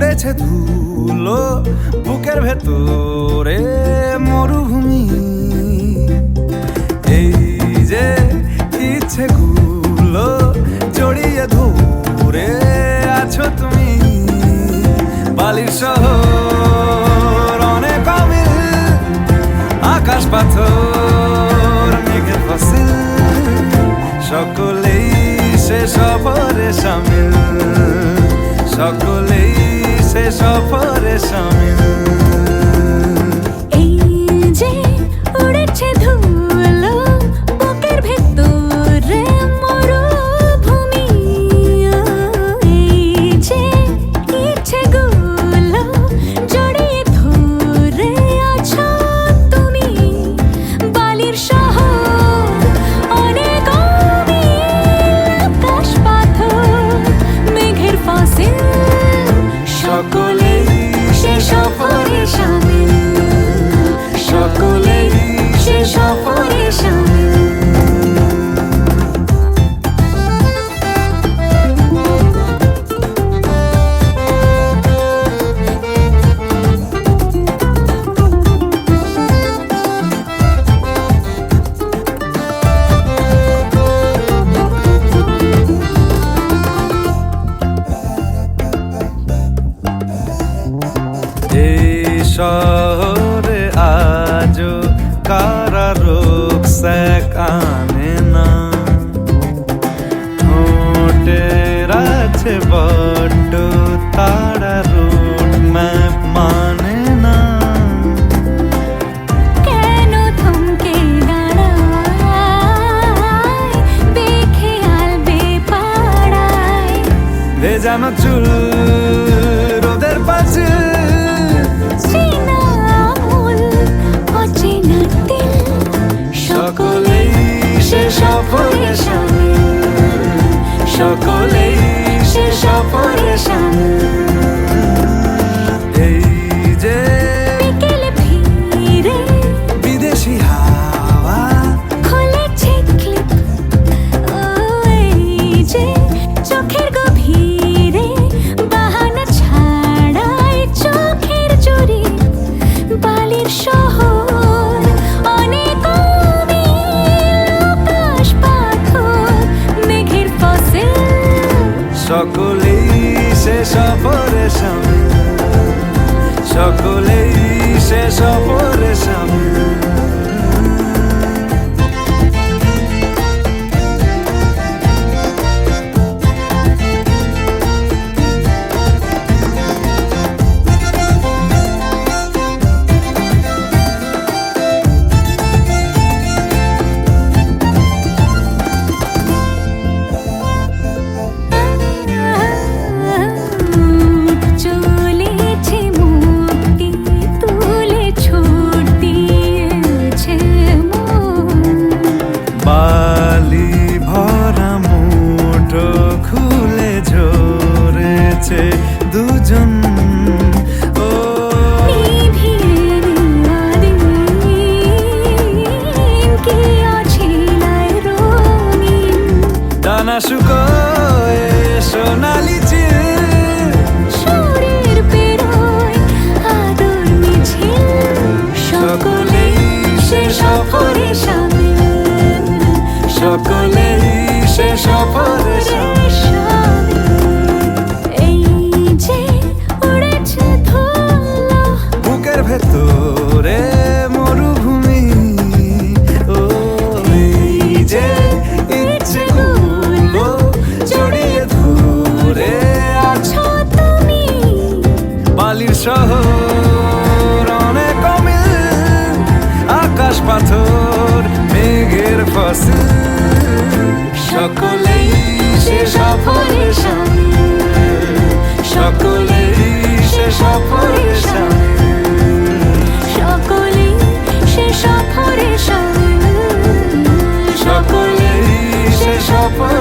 উড়েছে ধুলো বুকের ভেতরে মরুভূমি। এই যে ইচ্ছেগুলো জড়িয়ে ধরে আছো তুমি, বালির শহর অনেক অমিল, আকাশ পাথর মেঘের ফসিল, সকলেই সে সফরে শামিল, সকলেই সে সফরে শামিল। এই যে উড়েছে ধুলো বুকের ভেতরে মরুভূমি, এই যে ইচ্ছেগুলো জড়িয়ে ধরে আছো তুমি, বালির শহর অনেক অমিল, আকাশ পাথর মেঘের ফসিল, সকলেই সে সফরে শামিল, সকলেই সে সফরে শামিল। এই শহরে আজও কারা রুকস্যাক আনে না, হোটের আছে বড্ড তারা রুট ম্যাপ মানে না। কেন থমকে দাঁড়ায় দেখে আলবে পাড়ায়, ভেজানো চুল রোদের পাশে, চেনা আমূল অচেনা দিল, সকলেই সে সফরে শামিল, সকলেই সে সফরে শামিল। এই যে বিকেলে ফিরে বিদেশি হাওয়া খুলেছে ক্লিপ, এই যে চোখের গভীরে বাহানা ছাড়ায় চোখের জোরে, বালির শহর অনেক অমিল, আকাশ পাথর মেঘের ফসিল, সকলেই সে সফরে শামিল, সকলেই সে সফরে শামিল। চলেছে মুক্তি তুলে ছুট দিয়েছে মন, বালি ভরা মুঠো খুলে ঝরেছে দুজন, ও নিভিয়ে নেওয়া দিন কি অছিলায় রঙিন, ডানা শুকোয় সোনালি চিল, শরীর পেরোয় আদর মিছিল, সকলেই সে সফরে শামিল, সকলেই সে সফরে শামিল। এই যে উড়েছে ধুলো বুকের ভেতরে মরুভূমি, ও এই যে ইচ্ছেগুলো জড়িয়ে ধরে আছো তুমি, বালির শহর অনেক অমিল, আকাশ পাথর মেঘের ফসিল, সকলেই সে সফরে শামিল, সকলেই সে সফরে শামিল, সকলেই সে সফরে শামিল, সকলেই সে সফরে